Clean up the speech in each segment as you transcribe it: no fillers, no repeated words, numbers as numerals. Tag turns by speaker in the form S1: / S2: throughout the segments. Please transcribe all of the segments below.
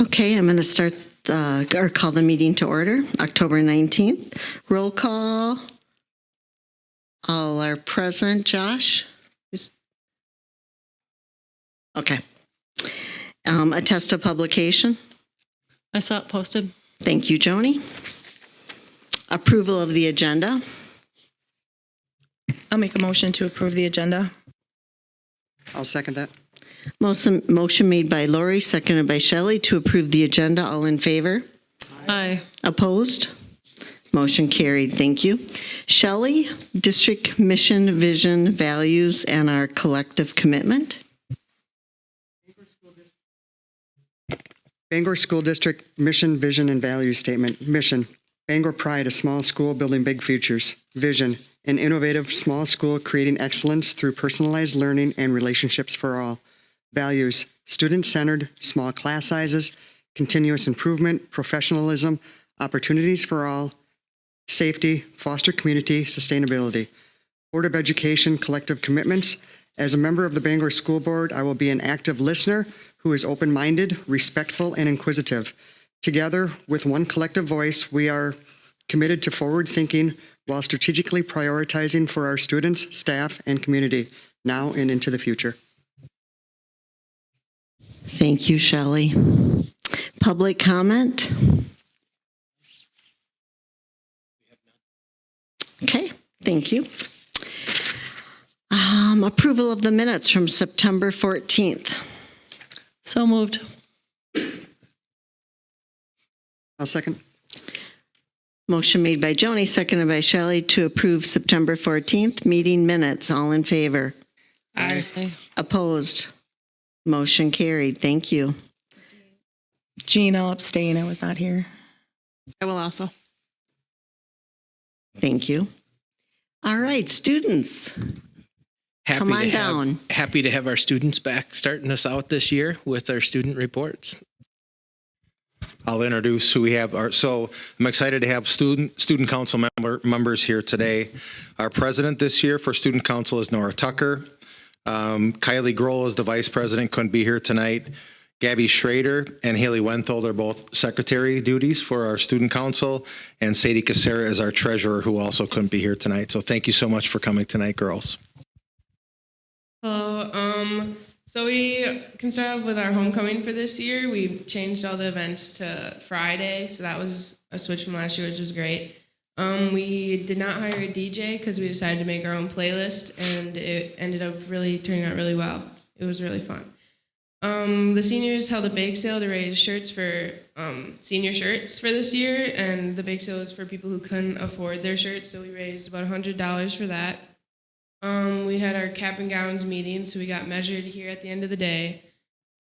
S1: Okay, I'm going to start or call the meeting to order, October 19th. Roll call. All are present. Josh? Okay. Attest of publication.
S2: I saw it posted.
S1: Thank you, Joni. Approval of the agenda.
S2: I'll make a motion to approve the agenda.
S3: I'll second that.
S1: Motion made by Lori, seconded by Shelley to approve the agenda. All in favor?
S2: Aye.
S1: Opposed? Motion carried. Thank you. Shelley, district mission, vision, values, and our collective commitment.
S3: Bangor School District Mission, Vision, and Values Statement. Mission: Bangor Pride, a small school building big futures. Vision: an innovative small school creating excellence through personalized learning and relationships for all. Values: student-centered, small class sizes, continuous improvement, professionalism, opportunities for all, safety, foster community, sustainability. Board of Education collective commitments. As a member of the Bangor School Board, I will be an active listener who is open-minded, respectful, and inquisitive. Together, with one collective voice, we are committed to forward thinking while strategically prioritizing for our students, staff, and community, now and into the future.
S1: Thank you, Shelley. Public comment? Okay, thank you. Approval of the minutes from September 14th.
S2: So moved.
S3: I'll second.
S1: Motion made by Joni, seconded by Shelley to approve September 14th meeting minutes. All in favor?
S2: Aye.
S1: Opposed? Motion carried. Thank you.
S2: Jean, I'll abstain. I was not here.
S4: I will also.
S1: Thank you. All right, students. Come on down.
S5: Happy to have our students back starting us out this year with our student reports.
S6: I'll introduce who we have. So I'm excited to have student council members here today. Our president this year for student council is Nora Tucker. Kylie Grohl is the vice president, couldn't be here tonight. Gabby Schrader and Haley Wenthold are both secretary duties for our student council. And Sadie Casera is our treasurer, who also couldn't be here tonight. So thank you so much for coming tonight, girls.
S7: Hello. So we can start off with our homecoming for this year. We changed all the events to Friday, so that was a switch from last year, which was great. We did not hire a DJ because we decided to make our own playlist, and it ended up really turning out really well. It was really fun. The seniors held a bake sale to raise shirts for senior shirts for this year, and the bake sale was for people who couldn't afford their shirts, so we raised about $100 for that. We had our cap and gowns meeting, so we got measured here at the end of the day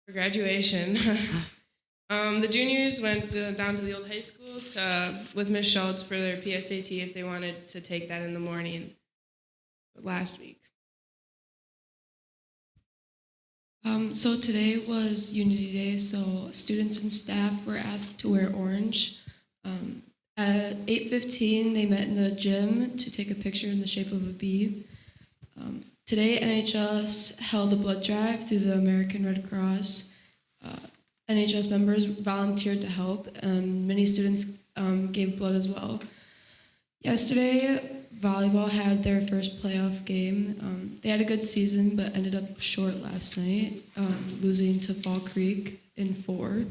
S7: for graduation. The juniors went down to the old high school with Miss Schultz for their PSAT if they wanted to take that in the morning last week.
S8: So today was Unity Day, so students and staff were asked to wear orange. At 8:15, they met in the gym to take a picture in the shape of a bee. Today, NHS held a blood drive through the American Red Cross. NHS members volunteered to help, and many students gave blood as well. Yesterday, volleyball had their first playoff game. They had a good season, but ended up short last night, losing to Fall Creek in 4.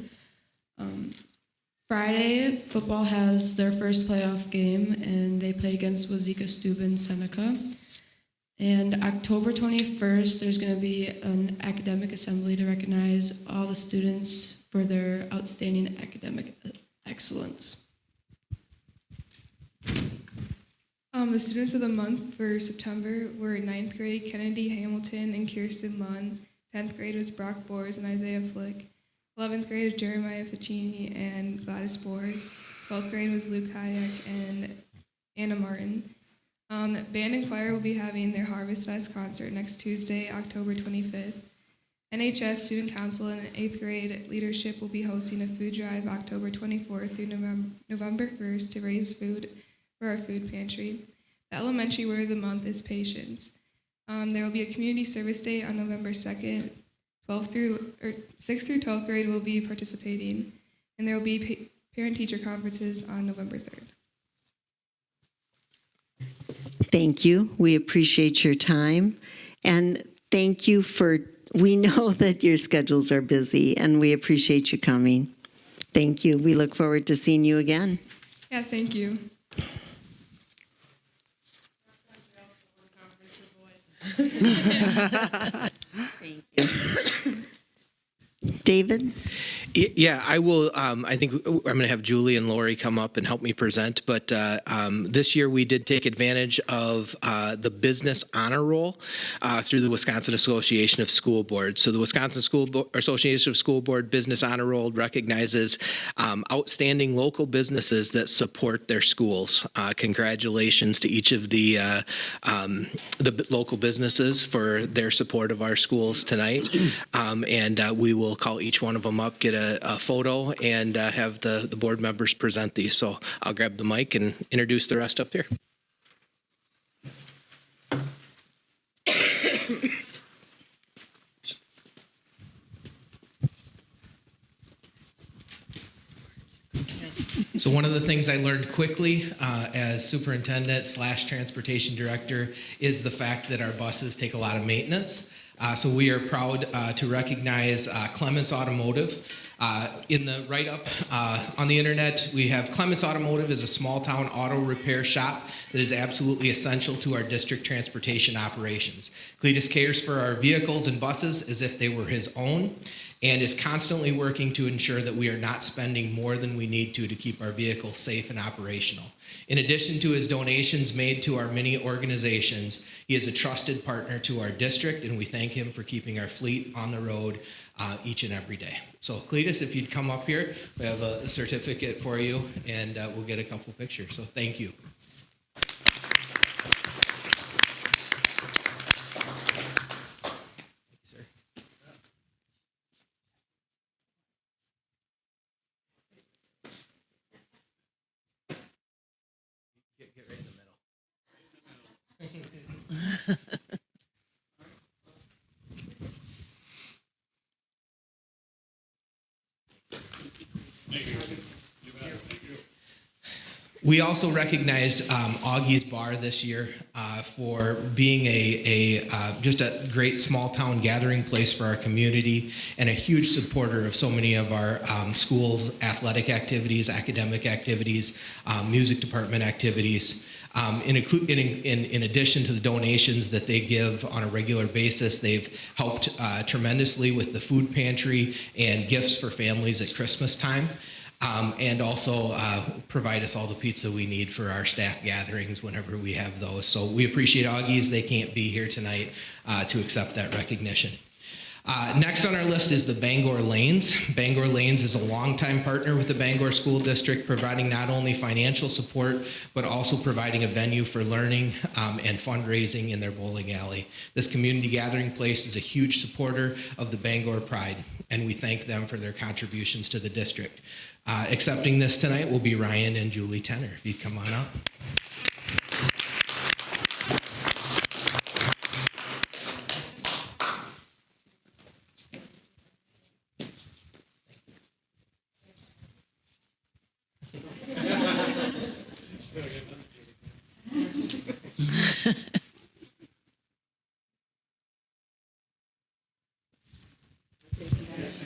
S8: Friday, football has their first playoff game, and they play against Wazeeka Steuben Seneca. And October 21st, there's going to be an academic assembly to recognize all the students for their outstanding academic excellence.
S9: The students of the month for September were 9th grade Kennedy Hamilton and Kirsten Lunn. 10th grade was Brock Bors and Isaiah Flick. 11th grade was Jeremiah Ficini and Gladys Bors. 12th grade was Luke Hayek and Anna Martin. Band and choir will be having their Harvest Fest concert next Tuesday, October 25th. NHS Student Council and 8th grade leadership will be hosting a food drive October 24th through November 1st to raise food for our food pantry. The elementary word of the month is patience. There will be a community service day on November 2nd, 6th through 12th grade will be participating, and there will be parent-teacher conferences on November 3rd.
S1: Thank you. We appreciate your time. And thank you we know that your schedules are busy, and we appreciate you coming. Thank you. We look forward to seeing you again.
S9: Yeah, thank you.
S1: Thank you. David?
S5: Yeah, I will. I think I'm going to have Julie and Lori come up and help me present. But this year we did take advantage of the business honor roll through the Wisconsin Association of School Boards. So the Wisconsin Association of School Board Business Honor Roll recognizes outstanding local businesses that support their schools. Congratulations to each of the local businesses for their support of our schools tonight. And we will call each one of them up, get a photo, and have the board members present these. So I'll grab the mic and introduce the rest up here. So one of the things I learned quickly as superintendent / transportation director is the fact that our buses take a lot of maintenance. So we are proud to recognize Clements Automotive. In the write-up on the internet, we have Clements Automotive is a small-town auto repair shop that is absolutely essential to our district transportation operations. Cletus cares for our vehicles and buses as if they were his own, and is constantly working to ensure that we are not spending more than we need to keep our vehicles safe and operational. In addition to his donations made to our many organizations, he is a trusted partner to our district, and we thank him for keeping our fleet on the road each and every day. So Cletus, if you'd come up here, we have a certificate for you, and we'll get a couple pictures. So thank you. Get right in the middle. We also recognized Augie's Bar this year for being just a great small town gathering place for our community and a huge supporter of so many of our schools' athletic activities, academic activities, music department activities. In addition to the donations that they give on a regular basis, they've helped tremendously with the food pantry and gifts for families at Christmas time. And also provide us all the pizza we need for our staff gatherings whenever we have those. So we appreciate Augie's. They can't be here tonight to accept that recognition. Next on our list is the Bangor Lanes. Bangor Lanes is a longtime partner with the Bangor School District, providing not only financial support, but also providing a venue for learning and fundraising in their bowling alley. This community gathering place is a huge supporter of the Bangor Pride, and we thank them for their contributions to the district. Accepting this tonight will be Ryan and Julie Tenner. If you'd come on up.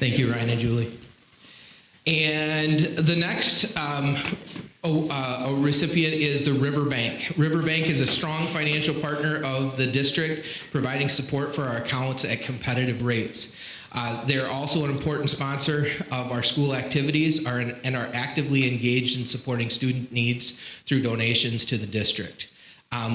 S5: Thank you, Ryan and Julie. And the next recipient is the Riverbank. Riverbank is a strong financial partner of the district, providing support for our accounts at competitive rates. They're also an important sponsor of our school activities and are actively engaged in supporting student needs through donations to the district.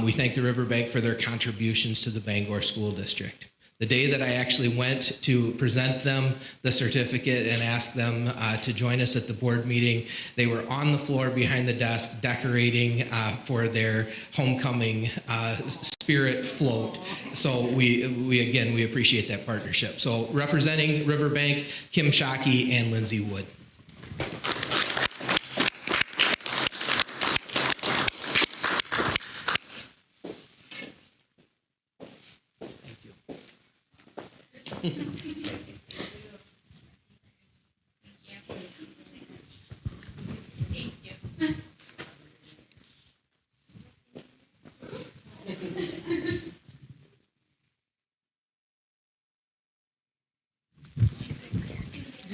S5: We thank the Riverbank for their contributions to the Bangor School District. The day that I actually went to present them the certificate and ask them to join us at the board meeting, they were on the floor behind the desk decorating for their homecoming spirit float. So we appreciate that partnership. So representing Riverbank, Kim Shockey and Lindsay Wood.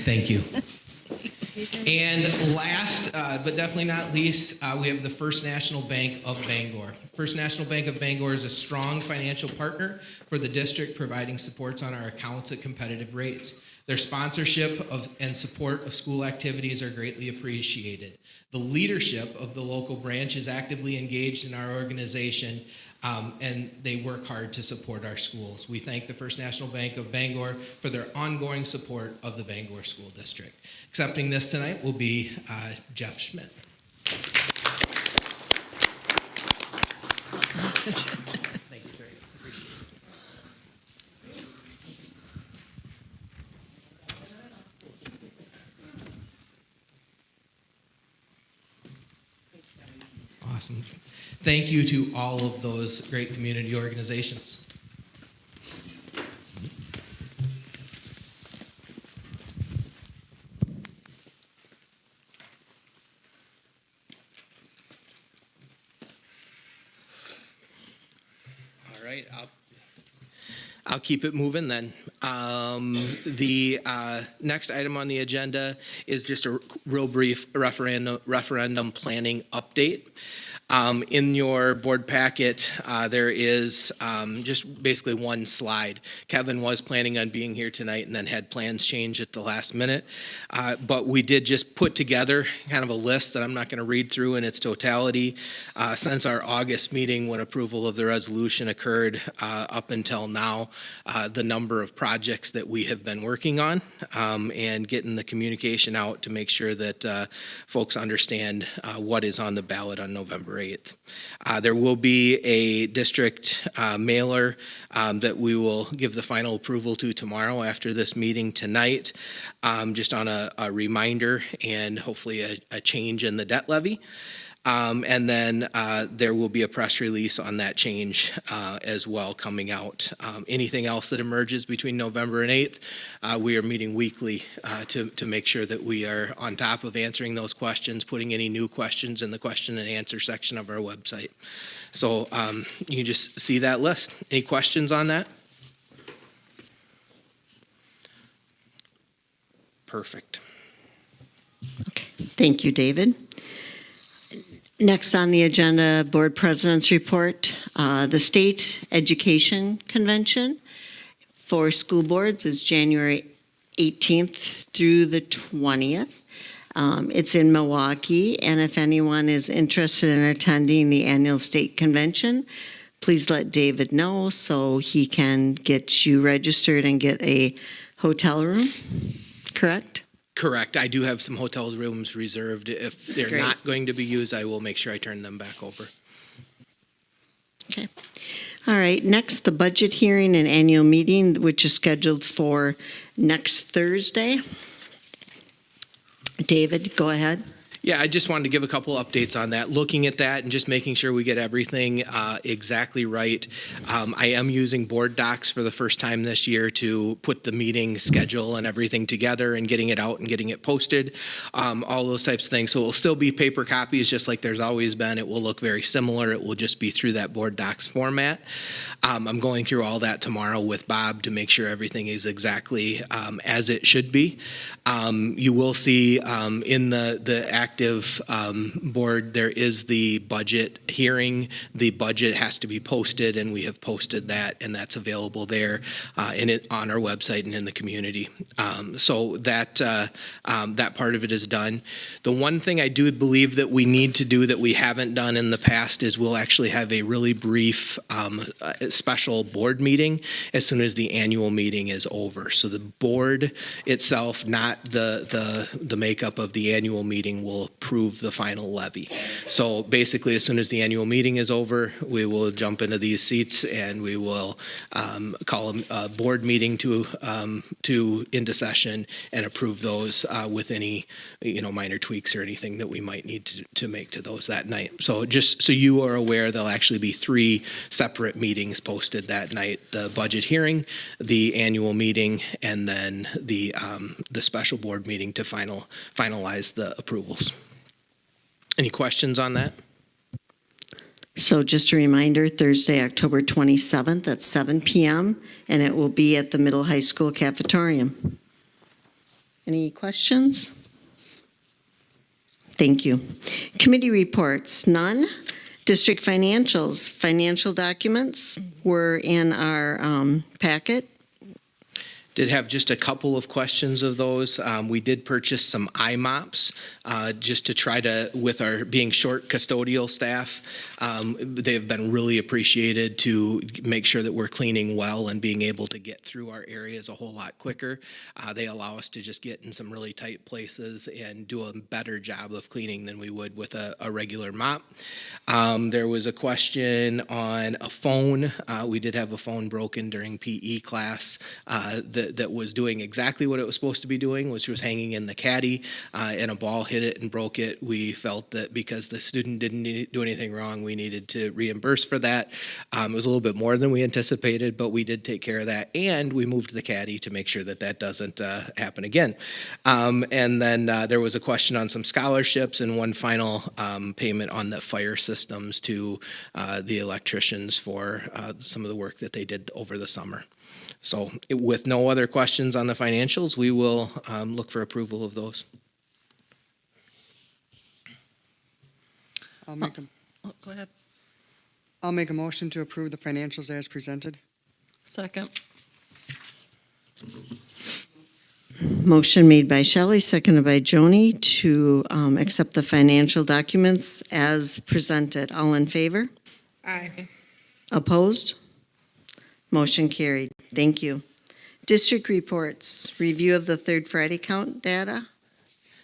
S5: Thank you. And last, but definitely not least, we have the First National Bank of Bangor. First National Bank of Bangor is a strong financial partner for the district, providing supports on our accounts at competitive rates. Their sponsorship and support of school activities are greatly appreciated. The leadership of the local branch is actively engaged in our organization, and they work hard to support our schools. We thank the First National Bank of Bangor for their ongoing support of the Bangor School District. Accepting this tonight will be Jeff Schmidt. Thank you, sir. Appreciate it. Awesome. Thank you to all of those great community organizations. All right, I'll keep it moving then. The next item on the agenda is just a real brief referendum planning update. In your board packet, there is just basically one slide. Kevin was planning on being here tonight and then had plans change at the last minute. But we did just put together kind of a list that I'm not going to read through in its totality. Since our August meeting when approval of the resolution occurred up until now, the number of projects that we have been working on and getting the communication out to make sure that folks understand what is on the ballot on November 8th. There will be a district mailer that we will give the final approval to tomorrow after this meeting tonight, just on a reminder and hopefully a change in the debt levy. And then there will be a press release on that change as well coming out. Anything else that emerges between November and 8th, we are meeting weekly to make sure that we are on top of answering those questions, putting any new questions in the question and answer section of our website. So you can just see that list. Any questions on that? Perfect.
S1: Okay. Thank you, David. Next on the agenda, Board President's Report. The State Education Convention for school boards is January 18th through the 20th. It's in Milwaukee, and if anyone is interested in attending the annual state convention, please let David know so he can get you registered and get a hotel room, correct?
S5: Correct. I do have some hotel rooms reserved. If they're
S1: Great.
S5: not going to be used, I will make sure I turn them back over.
S1: Okay. All right. Next, the budget hearing and annual meeting, which is scheduled for next Thursday. David, go ahead.
S5: Yeah, I just wanted to give a couple updates on that. Looking at that and just making sure we get everything exactly right. I am using board docs for the first time this year to put the meeting schedule and everything together and getting it out and getting it posted, all those types of things. So it will still be paper copies just like there's always been. It will look very similar. It will just be through that board docs format. I'm going through all that tomorrow with Bob to make sure everything is exactly as it should be. You will see in the active board, there is the budget hearing. The budget has to be posted, and we have posted that, and that's available there on our website and in the community. So that part of it is done. The one thing I do believe that we need to do that we haven't done in the past is we'll actually have a really brief special board meeting as soon as the annual meeting is over. So the board itself, not the makeup of the annual meeting, will approve the final levy. So basically, as soon as the annual meeting is over, we will jump into these seats and we will call a board meeting into session and approve those with any minor tweaks or anything that we might need to make to those that night. So just so you are aware, there'll actually be 3 separate meetings posted that night: the budget hearing, the annual meeting, and then the special board meeting to finalize the approvals. Any questions on that?
S1: So just a reminder, Thursday, October 27th at 7 p.m., and it will be at the Middle High School cafetorium. Any questions? Thank you. Committee reports, none. District financials, financial documents were in our packet.
S5: Did have just a couple of questions of those. We did purchase some IMOPs just to try to, with our being short custodial staff, they've been really appreciated to make sure that we're cleaning well and being able to get through our areas a whole lot quicker. They allow us to just get in some really tight places and do a better job of cleaning than we would with a regular mop. There was a question on a phone. We did have a phone broken during PE class that was doing exactly what it was supposed to be doing, which was hanging in the caddy, and a ball hit it and broke it. We felt that because the student didn't do anything wrong, we needed to reimburse for that. It was a little bit more than we anticipated, but we did take care of that, and we moved the caddy to make sure that that doesn't happen again. And then there was a question on some scholarships and one final payment on the fire systems to the electricians for some of the work that they did over the summer. So with no other questions on the financials, we will look for approval of those.
S3: I'll make a,
S2: Go ahead.
S3: I'll make a motion to approve the financials as presented.
S2: Second.
S1: Motion made by Shelley, seconded by Joni to accept the financial documents as presented. All in favor?
S2: Aye.
S1: Opposed? Motion carried. Thank you. District reports, review of the third Friday count data.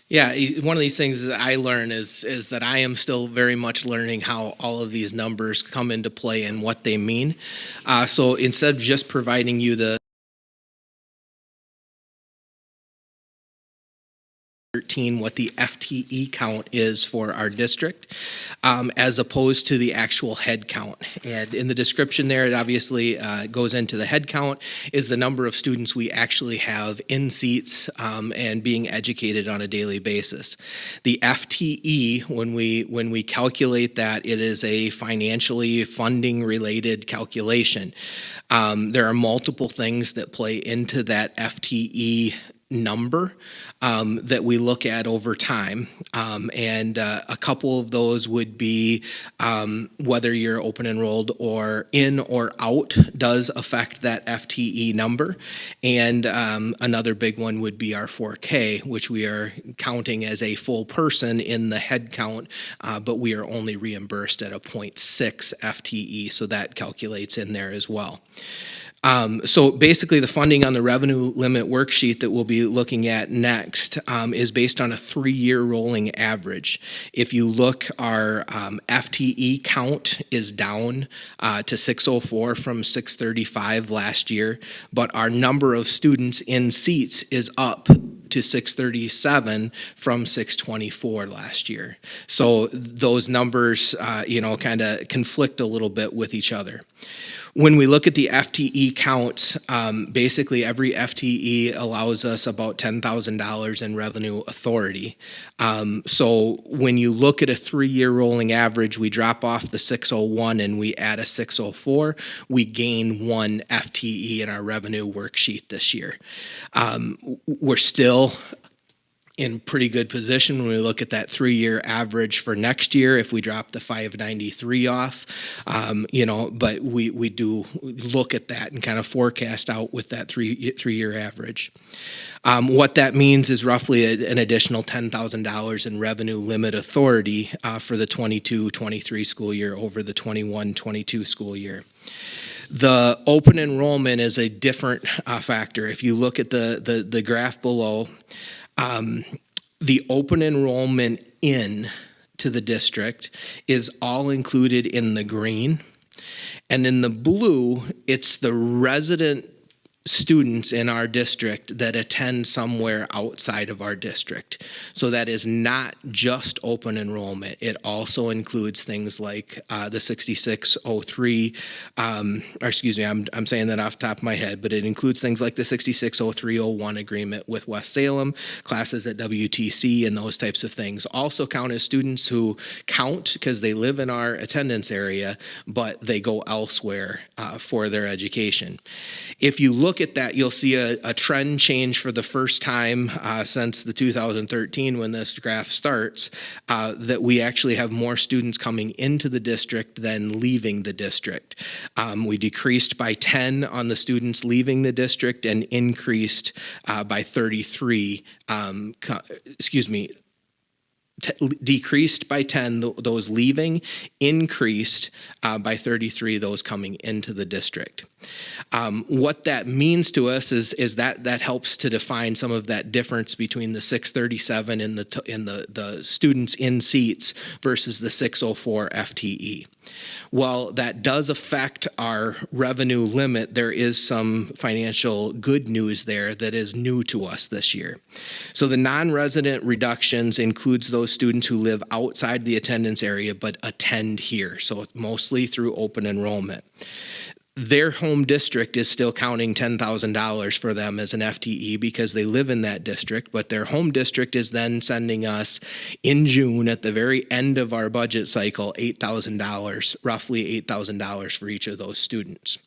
S5: Yeah, one of these things that I learn is that I am still very much learning how all of these numbers come into play and what they mean. So instead of just providing you the 13, what the FTE count is for our district, as opposed to the actual head count. And in the description there, it obviously goes into the head count is the number of students we actually have in seats and being educated on a daily basis. The FTE, when we calculate that, it is a financially funding related calculation. There are multiple things that play into that FTE number that we look at over time. And a couple of those would be whether you're open enrolled or in or out does affect that FTE number. And another big one would be our 4K, which we are counting as a full person in the head count, but we are only reimbursed at a 0.6 FTE, so that calculates in there as well. So basically the funding on the revenue limit worksheet that we'll be looking at next is based on a 3-year rolling average. If you look, our FTE count is down to 604 from 635 last year, but our number of students in seats is up to 637 from 624 last year. So those numbers, kind of conflict a little bit with each other. When we look at the FTE counts, basically every FTE allows us about $10,000 in revenue authority. So when you look at a 3-year rolling average, we drop off the 601 and we add a 604, we gain 1 FTE in our revenue worksheet this year. We're still in pretty good position when we look at that 3-year average for next year if we drop the 593 off, but we do look at that and kind of forecast out with that three-year average. What that means is roughly an additional $10,000 in revenue limit authority for the 22-23 school year over the 21-22 school year. The open enrollment is a different factor. If you look at the graph below, the open enrollment in to the district is all included in the green. And in the blue, it's the resident students in our district that attend somewhere outside of our district. So that is not just open enrollment. It also includes things like the 6603, I'm saying that off the top of my head, but it includes things like the 660301 agreement with West Salem, classes at WTC, and those types of things. Also count as students who count because they live in our attendance area, but they go elsewhere for their education. If you look look at that, you'll see a trend change for the first time since the 2013 when this graph starts, that we actually have more students coming into the district than leaving the district. We decreased by 10 on the students leaving the district and increased by 33, decreased by 10 those leaving, increased by 33 those coming into the district. What that means to us is that helps to define some of that difference between the 637 and the students in seats versus the 604 FTE. While that does affect our revenue limit, there is some financial good news there that is new to us this year. So the non-resident reductions includes those students who live outside the attendance area but attend here, so mostly through open enrollment. Their home district is still counting $10,000 for them as an FTE because they live in that district, but their home district is then sending us in June at the very end of our budget cycle $8,000, roughly $8,000 for each of those students.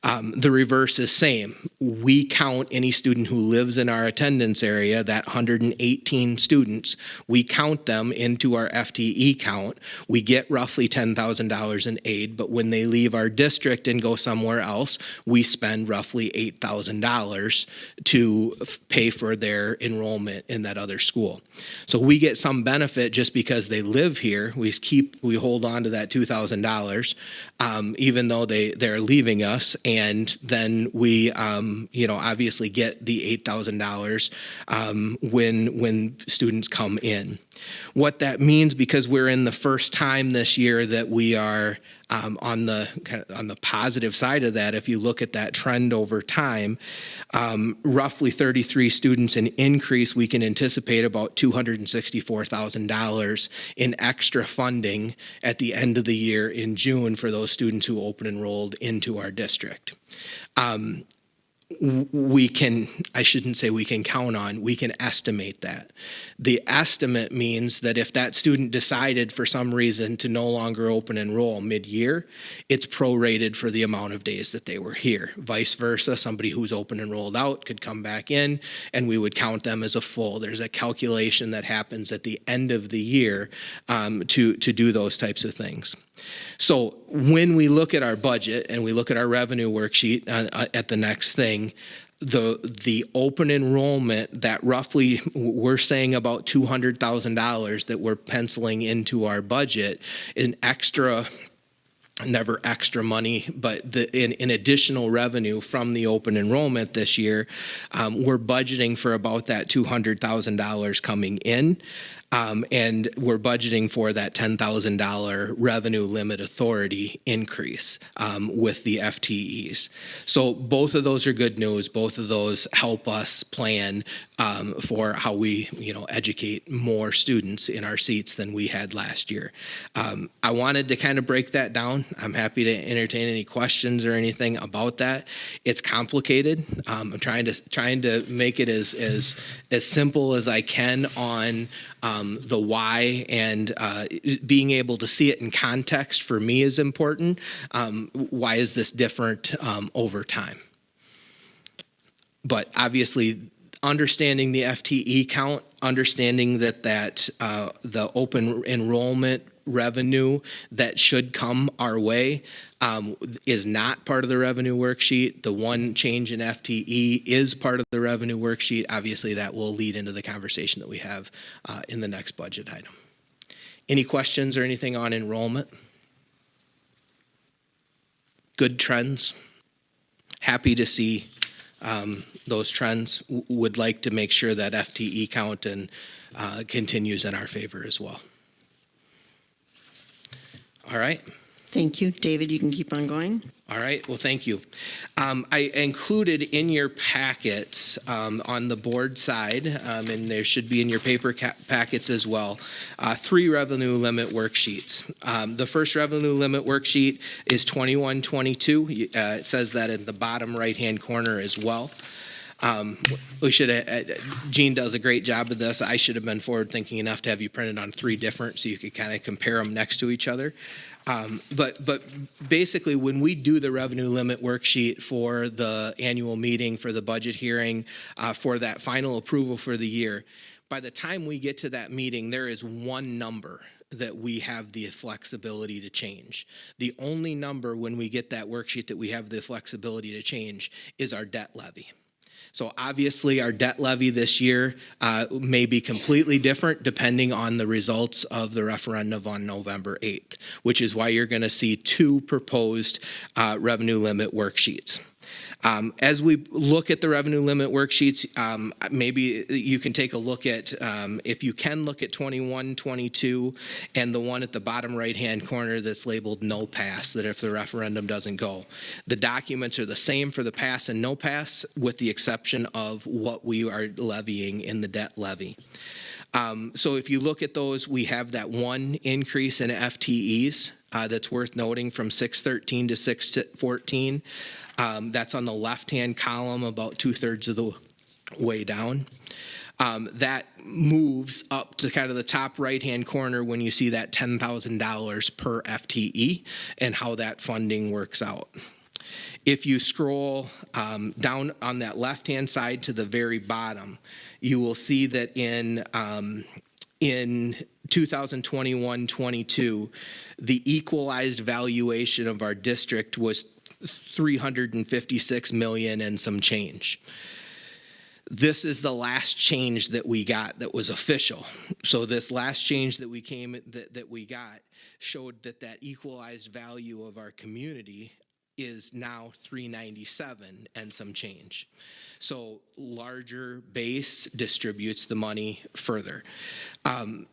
S5: The reverse is same. We count any student who lives in our attendance area, that 118 students, we count them into our FTE count. We get roughly $10,000 in aid, but when they leave our district and go somewhere else, we spend roughly $8,000 to pay for their enrollment in that other school. So we get some benefit just because they live here. We hold on to that $2,000, even though they're leaving us, and then we, obviously get the $8,000 when students come in. What that means, because we're in the first time this year that we are on the positive side of that, if you look at that trend over time, roughly 33 students an increase, we can anticipate about $264,000 in extra funding at the end of the year in June for those students who open enrolled into our district. We can estimate that. The estimate means that if that student decided for some reason to no longer open enroll mid-year, it's prorated for the amount of days that they were here. Vice versa, somebody who's open enrolled out could come back in and we would count them as a full. There's a calculation that happens at the end of the year to do those types of things. So when we look at our budget and we look at our revenue worksheet at the next thing, the open enrollment that roughly we're saying about $200,000 that we're penciling into our budget, an extra, never extra money, but in additional revenue from the open enrollment this year, we're budgeting for about that $200,000 coming in. And we're budgeting for that $10,000 revenue limit authority increase with the FTEs. So both of those are good news. Both of those help us plan for how we, educate more students in our seats than we had last year. I wanted to kind of break that down. I'm happy to entertain any questions or anything about that. It's complicated. I'm trying to make it as simple as I can on the why, and being able to see it in context for me is important. Why is this different over time? But obviously, understanding the FTE count, understanding that the open enrollment revenue that should come our way is not part of the revenue worksheet. The one change in FTE is part of the revenue worksheet. Obviously, that will lead into the conversation that we have in the next budget item. Any questions or anything on enrollment? Good trends. Happy to see those trends. Would like to make sure that FTE count and continues in our favor as well. All right.
S1: Thank you. David, you can keep on going.
S5: All right. Well, thank you. I included in your packets on the board side, and there should be in your paper packets as well, 3 revenue limit worksheets. The first revenue limit worksheet is 2122. It says that in the bottom right-hand corner as well. We should have, Gene does a great job of this. I should have been forward thinking enough to have you printed on 3 different so you could kind of compare them next to each other. But basically, when we do the revenue limit worksheet for the annual meeting, for the budget hearing, for that final approval for the year, by the time we get to that meeting, there is one number that we have the flexibility to change. The only number when we get that worksheet that we have the flexibility to change is our debt levy. So obviously, our debt levy this year may be completely different depending on the results of the referendum on November 8th, which is why you're going to see 2 proposed revenue limit worksheets. As we look at the revenue limit worksheets, maybe you can take a look at, if you can look at 21, 22, and the one at the bottom right-hand corner that's labeled no pass, that if the referendum doesn't go. The documents are the same for the pass and no pass, with the exception of what we are levying in the debt levy. So if you look at those, we have that one increase in FTEs that's worth noting from 613 to 614. That's on the left-hand column, about 2/3 of the way down. That moves up to kind of the top right-hand corner when you see that $10,000 per FTE and how that funding works out. If you scroll down on that left-hand side to the very bottom, you will see that in 2021-22, the equalized valuation of our district was $356 million and some change. This is the last change that we got that was official. So this last change that we got showed that equalized value of our community is now 397 and some change. So larger base distributes the money further.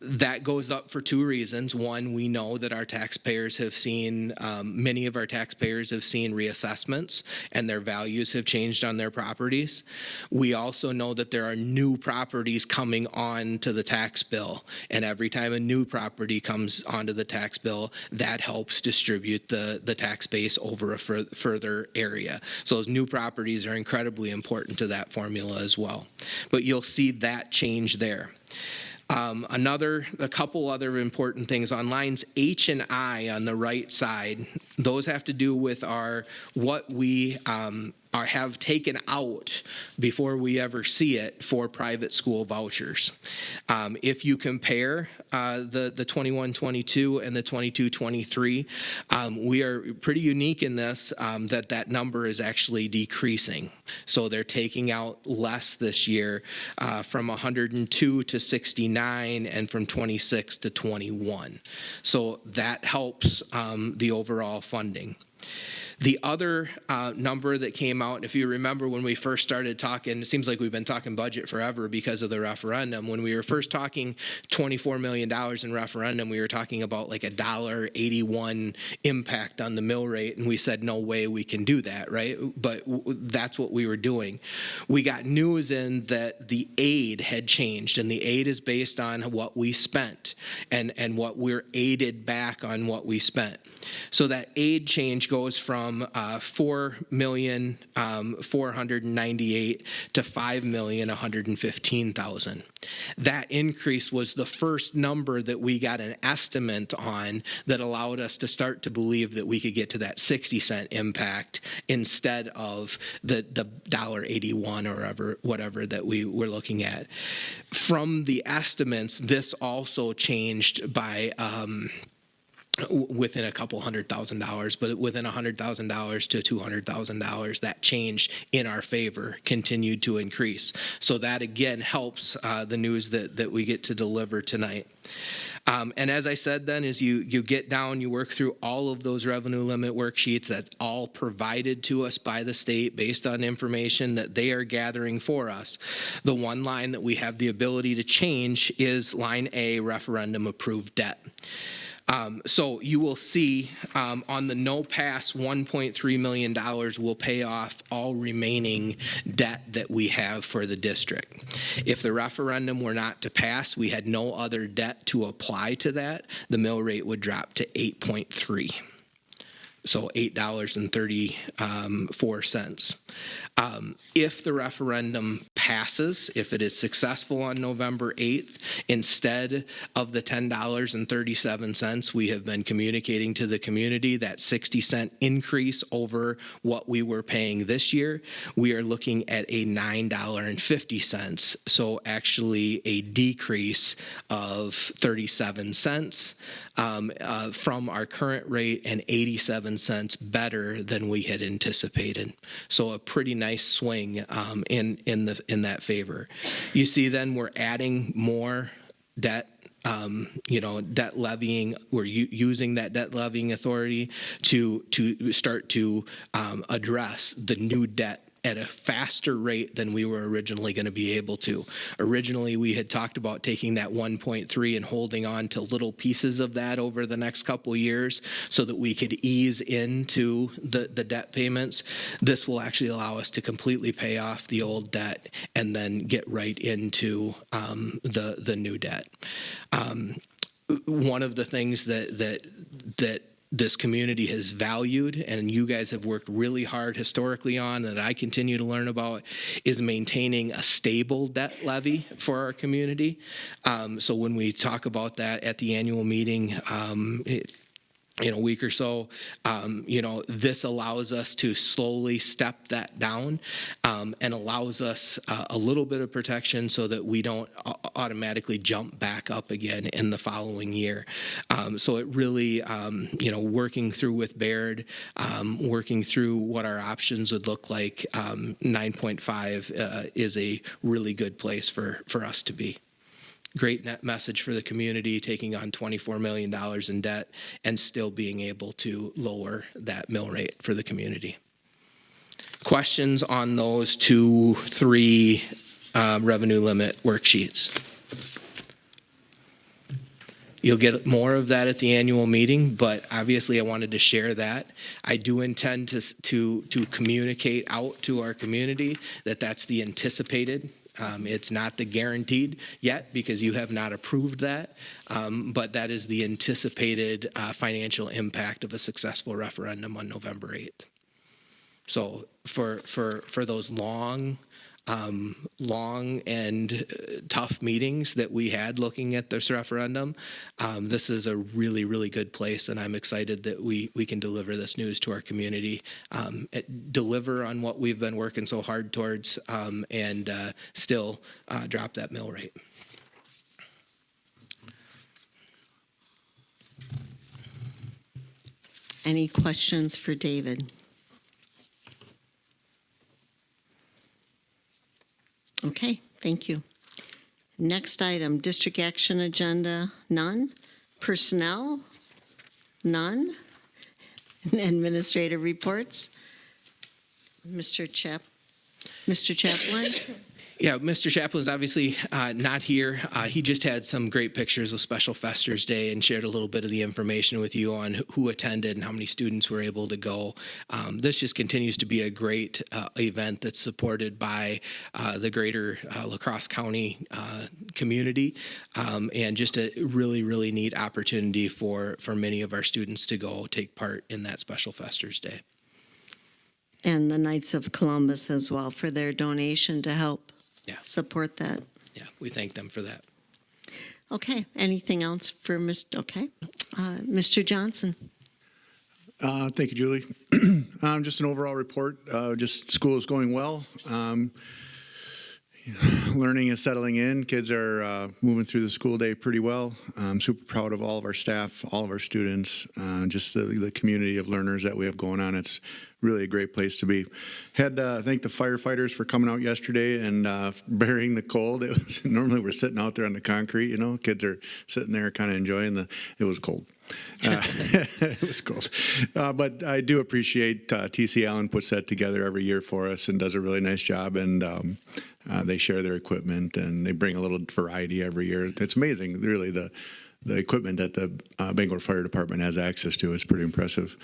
S5: That goes up for 2 reasons. One, we know that our taxpayers have seen, many of our taxpayers have seen reassessments and their values have changed on their properties. We also know that there are new properties coming on to the tax bill. And every time a new property comes onto the tax bill, that helps distribute the tax base over a further area. So those new properties are incredibly important to that formula as well. But you'll see that change there. A couple other important things on lines H and I on the right side. Those have to do with what we have taken out before we ever see it for private school vouchers. If you compare the 21-22 and the 22-23, we are pretty unique in this, that number is actually decreasing. So they're taking out less this year, from 102 to 69 and from 26 to 21. So that helps the overall funding. The other number that came out, if you remember when we first started talking, it seems like we've been talking budget forever because of the referendum. When we were first talking $24 million in referendum, we were talking about like $1.81 impact on the mill rate, and we said, no way we can do that, right? But that's what we were doing. We got news in that the aid had changed, and the aid is based on what we spent and what we're aided back on what we spent. So that aid change goes from $4,498,000 to $5,115,000. That increase was the first number that we got an estimate on that allowed us to start to believe that we could get to that 60-cent impact instead of the $1.81 or whatever that we were looking at. From the estimates, this also changed by within a couple $100,000, but within $100,000 to $200,000, that change in our favor continued to increase. So that again helps the news that we get to deliver tonight. And as I said then, as you get down, you work through all of those revenue limit worksheets. That's all provided to us by the state based on information that they are gathering for us. The one line that we have the ability to change is line A, referendum approved debt. So you will see on the no pass, $1.3 million will pay off all remaining debt that we have for the district. If the referendum were not to pass, we had no other debt to apply to that, the mill rate would drop to 8.3. So $8.34. If the referendum passes, if it is successful on November 8th, instead of the $10.37 we have been communicating to the community, that 60-cent increase over what we were paying this year, we are looking at a $9.50. So actually a decrease of 37 cents from our current rate and 87 cents better than we had anticipated. So a pretty nice swing in that favor. You see, then we're adding more debt. Debt levying. We're using that debt levying authority to start to address the new debt at a faster rate than we were originally going to be able to. Originally, we had talked about taking that 1.3 and holding on to little pieces of that over the next couple years so that we could ease into the debt payments. This will actually allow us to completely pay off the old debt and then get right into the new debt. One of the things that this community has valued, and you guys have worked really hard historically on, that I continue to learn about, is maintaining a stable debt levy for our community. So when we talk about that at the annual meeting, in a week or so, this allows us to slowly step that down and allows us a little bit of protection so that we don't automatically jump back up again in the following year. So it really, working through with Baird, working through what our options would look like, 9.5 is a really good place for us to be. Great net message for the community, taking on $24 million in debt and still being able to lower that mill rate for the community. Questions on those 3 revenue limit worksheets? You'll get more of that at the annual meeting, but obviously I wanted to share that. I do intend to communicate out to our community that that's the anticipated. It's not the guaranteed yet because you have not approved that, but that is the anticipated financial impact of a successful referendum on November 8th. So for those long and tough meetings that we had looking at this referendum, this is a really, really good place, and I'm excited that we can deliver this news to our community, deliver on what we've been working so hard towards, and still drop that mill rate.
S1: Any questions for David? Okay, thank you. Next item, district action agenda, none. Personnel, none. Administrative reports. Mr. Chaplin.
S5: Yeah, Mr. Chaplin's obviously not here. He just had some great pictures of Special Festers Day and shared a little bit of the information with you on who attended and how many students were able to go. This just continues to be a great event that's supported by the greater La Crosse County community, and just a really, really neat opportunity for many of our students to go take part in that Special Festers Day.
S1: And the Knights of Columbus as well for their donation to help support that.
S5: Yeah, we thank them for that.
S1: Okay, anything else for Mr. Johnson?
S4: Thank you, Julie. Just an overall report. Just school is going well. Learning is settling in. Kids are moving through the school day pretty well. I'm super proud of all of our staff, all of our students, just the community of learners that we have going on. It's really a great place to be. Had to thank the firefighters for coming out yesterday and bearing the cold. It was normally we're sitting out there on the concrete, kids are sitting there kind of enjoying it was cold. It was cold. But I do appreciate TC Allen puts that together every year for us and does a really nice job. And they share their equipment and they bring a little variety every year. It's amazing, really, the equipment that the Bangor Fire Department has access to. It's pretty impressive.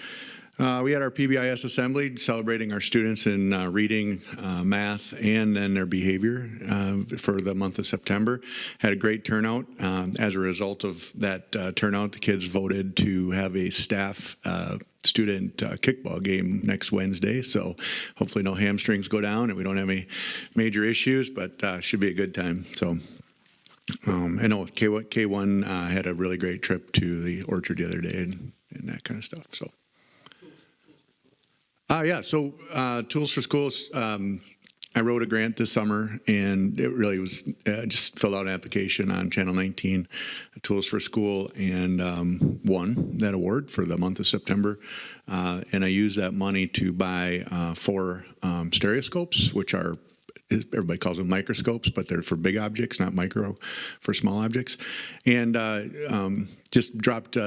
S4: We had our PBIS assembly celebrating our students in reading, math, and then their behavior for the month of September. Had a great turnout. As a result of that turnout, the kids voted to have a staff student kickball game next Wednesday. So hopefully no hamstrings go down and we don't have any major issues, but should be a good time. So I know K1 had a really great trip to the orchard the other day and that kind of stuff. So. So Tools for Schools, I wrote a grant this summer, and it really was just filled out an application on Channel 19, Tools for School, and won that award for the month of September. And I used that money to buy 4 stereoscopes, which are, everybody calls them microscopes, but they're for big objects, not micro, for small objects. And just dropped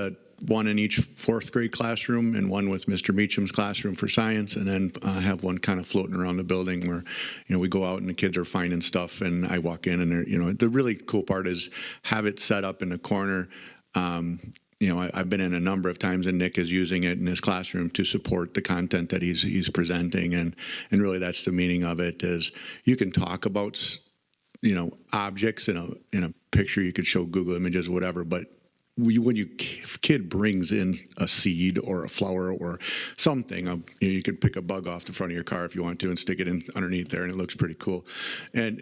S4: one in each 4th grade classroom and one with Mr. Meacham's classroom for science, and then have one kind of floating around the building where, we go out and the kids are finding stuff and I walk in and they're, the really cool part is have it set up in a corner. I've been in a number of times and Nick is using it in his classroom to support the content that he's presenting. And really that's the meaning of it is you can talk about, objects in a picture, you could show Google Images, whatever, but when you kid brings in a seed or a flower or something, you could pick a bug off the front of your car if you want to and stick it in underneath there, and it looks pretty cool. And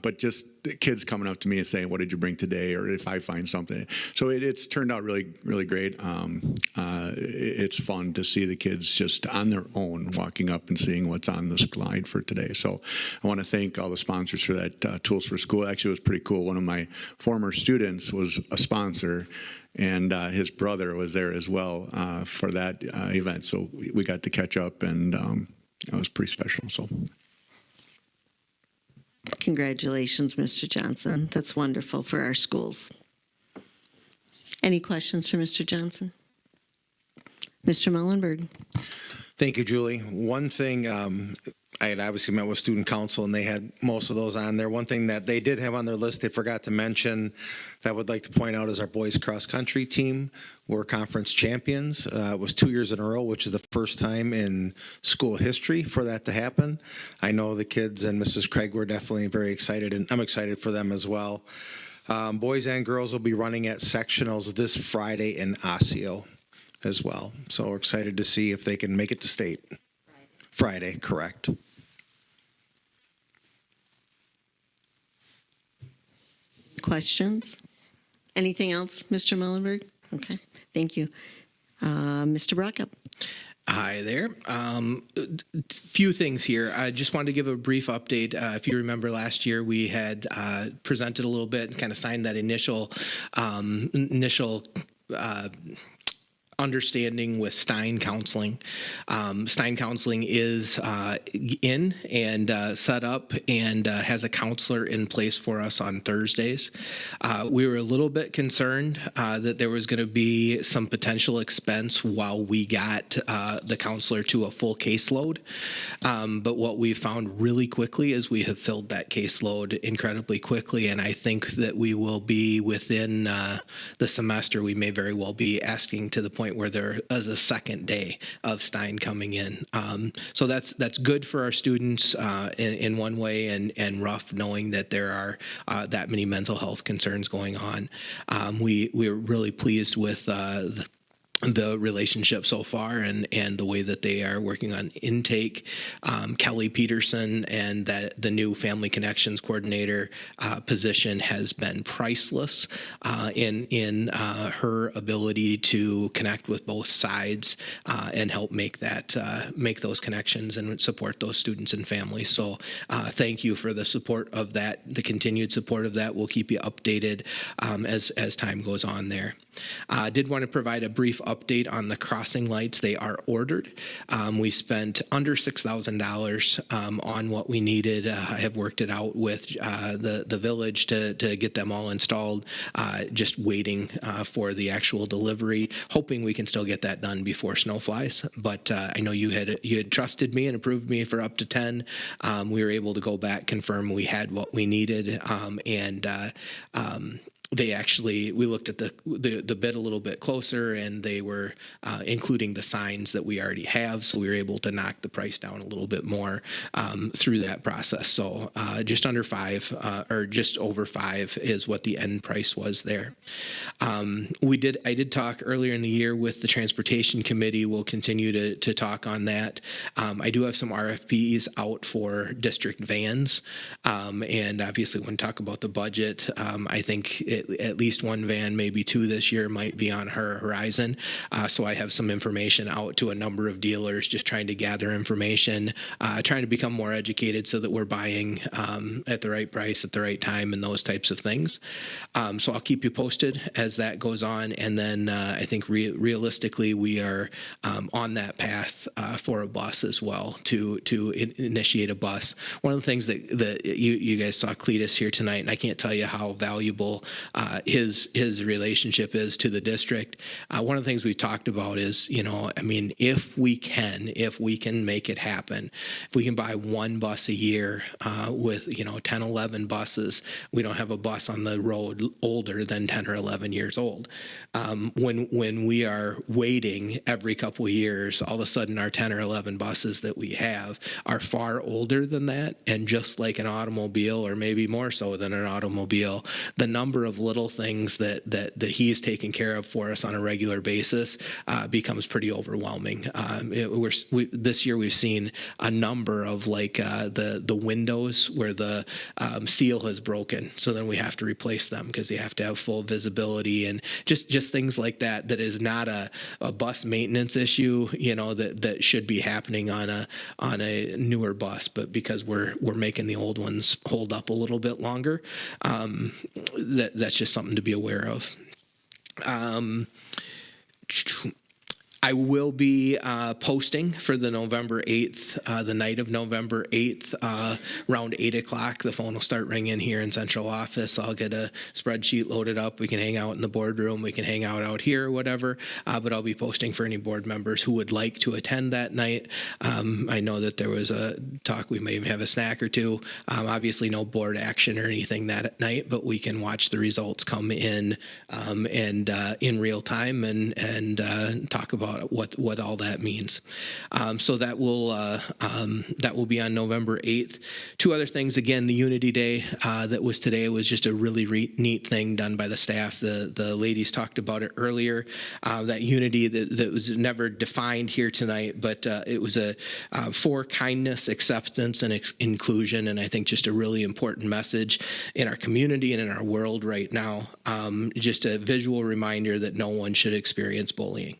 S4: but just the kids coming up to me and saying, "What did you bring today?" Or if I find something, so it's turned out really, really great. It's fun to see the kids just on their own walking up and seeing what's on the slide for today. So I want to thank all the sponsors for that. Tools for School actually was pretty cool. One of my former students was a sponsor. And his brother was there as well for that event. So we got to catch up, and it was pretty special. So,
S1: Congratulations, Mr. Johnson. That's wonderful for our schools. Any questions for Mr. Johnson? Mr. Mullenberg.
S6: Thank you, Julie. One thing, I had obviously met with student council and they had most of those on there. One thing that they did have on their list they forgot to mention that I would like to point out is our boys cross country team were conference champions. It was 2 years in a row, which is the first time in school history for that to happen. I know the kids and Mrs. Craig were definitely very excited, and I'm excited for them as well. Boys and girls will be running at sectionals this Friday in Osseo as well. So we're excited to see if they can make it to state. Friday, correct.
S1: Questions? Anything else, Mr. Mullenberg? Okay, thank you. Mr. Brockup.
S5: Hi there. Few things here. I just wanted to give a brief update. If you remember last year, we had presented a little bit and kind of signed that initial understanding with Stein Counseling. Stein Counseling is in and set up and has a counselor in place for us on Thursdays. We were a little bit concerned that there was going to be some potential expense while we got the counselor to a full caseload. But what we found really quickly is we have filled that caseload incredibly quickly, and I think that we will be within the semester, we may very well be asking to the point where there is a second day of Stein coming in. So that's good for our students in one way, and rough knowing that there are that many mental health concerns going on. We're really pleased with the relationship so far and the way that they are working on intake. Kelly Peterson and the new Family Connections Coordinator position has been priceless in her ability to connect with both sides and help make those connections and support those students and families. So thank you for the support of that, the continued support of that. We'll keep you updated as time goes on there. I did want to provide a brief update on the crossing lights. They are ordered. We spent under $6,000 on what we needed. I have worked it out with the village to get them all installed, just waiting for the actual delivery, hoping we can still get that done before snow flies. But I know you had trusted me and approved me for up to 10. We were able to go back, confirm we had what we needed, and we looked at the bid a little bit closer, and they were including the signs that we already have, so we were able to knock the price down a little bit more through that process. So just under $5 or just over $5 is what the end price was there. I did talk earlier in the year with the Transportation Committee. We'll continue to talk on that. I do have some RFPs out for district vans, and obviously when we talk about the budget, I think at least one van, maybe two this year might be on her horizon. So I have some information out to a number of dealers, just trying to gather information, trying to become more educated so that we're buying at the right price at the right time and those types of things. So I'll keep you posted as that goes on. And then I think realistically, we are on that path for a bus as well to initiate a bus. One of the things that you guys saw Cletus here tonight, and I can't tell you how valuable his relationship is to the district. One of the things we've talked about is, if we can make it happen, if we can buy one bus a year with 10, 11 buses, we don't have a bus on the road older than 10 or 11 years old. When we are waiting every couple of years, all of a sudden our 10 or 11 buses that we have are far older than that, and just like an automobile, or maybe more so than an automobile, the number of little things that he's taking care of for us on a regular basis becomes pretty overwhelming. This year we've seen a number of the windows where the seal has broken, so then we have to replace them because they have to have full visibility, and just things like that is not a bus maintenance issue, that should be happening on a newer bus, but because we're making the old ones hold up a little bit longer, that's just something to be aware of. I will be posting for the November 8th, the night of November 8th, around 8 o'clock. The phone will start ringing here in central office. I'll get a spreadsheet loaded up. We can hang out in the boardroom. We can hang out here or whatever. But I'll be posting for any board members who would like to attend that night. I know that there was a talk. We may even have a snack or two. Obviously, no board action or anything that night, but we can watch the results come in and in real time and talk about what all that means. So that will be on November 8th. Two other things. Again, the Unity Day that was today was just a really neat thing done by the staff. The ladies talked about it earlier. That unity that was never defined here tonight, but it was for kindness, acceptance, and inclusion. And I think just a really important message in our community and in our world right now. Just a visual reminder that no one should experience bullying.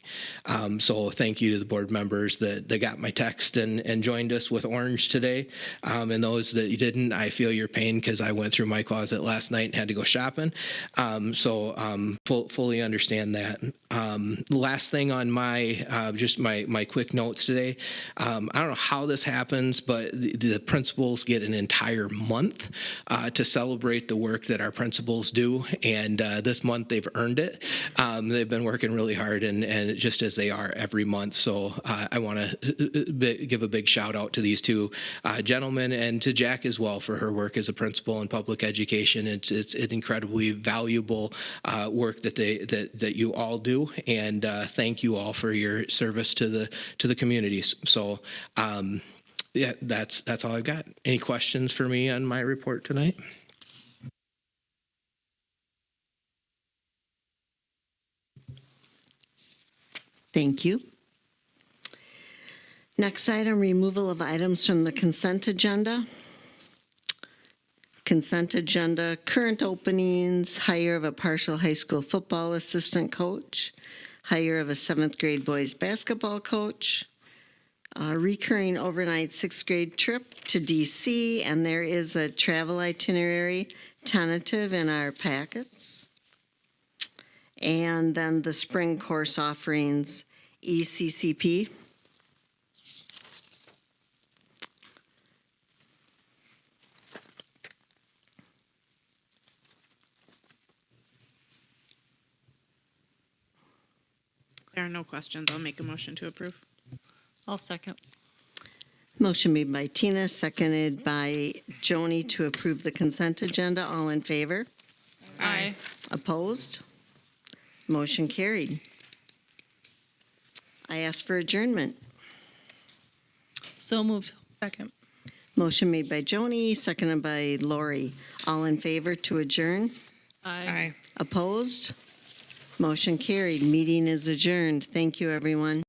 S5: So thank you to the board members that got my text and joined us with Orange today. And those that didn't, I feel your pain because I went through my closet last night and had to go shopping. Fully understand that. Last thing on my quick notes today. I don't know how this happens, but the principals get an entire month to celebrate the work that our principals do. And this month they've earned it. They've been working really hard and just as they are every month. So I want to give a big shout out to these two gentlemen and to Jack as well for her work as a principal in public education. It's an incredibly valuable work that you all do, and thank you all for your service to the communities. So yeah, that's all I've got. Any questions for me on my report tonight?
S1: Thank you. Next item, removal of items from the consent agenda. Consent agenda, current openings, hire of a partial high school football assistant coach, hire of a 7th grade boys basketball coach, recurring overnight 6th grade trip to DC, and there is a travel itinerary tentative in our packets. And then the spring course offerings, ECCP.
S10: There are no questions. I'll make a motion to approve.
S2: I'll second.
S1: Motion made by Tina, seconded by Joni to approve the consent agenda. All in favor?
S10: Aye.
S1: Opposed? Motion carried. I ask for adjournment.
S2: So moved. Second.
S1: Motion made by Joni, seconded by Lori. All in favor to adjourn?
S10: Aye.
S1: Opposed? Motion carried. Meeting is adjourned. Thank you, everyone.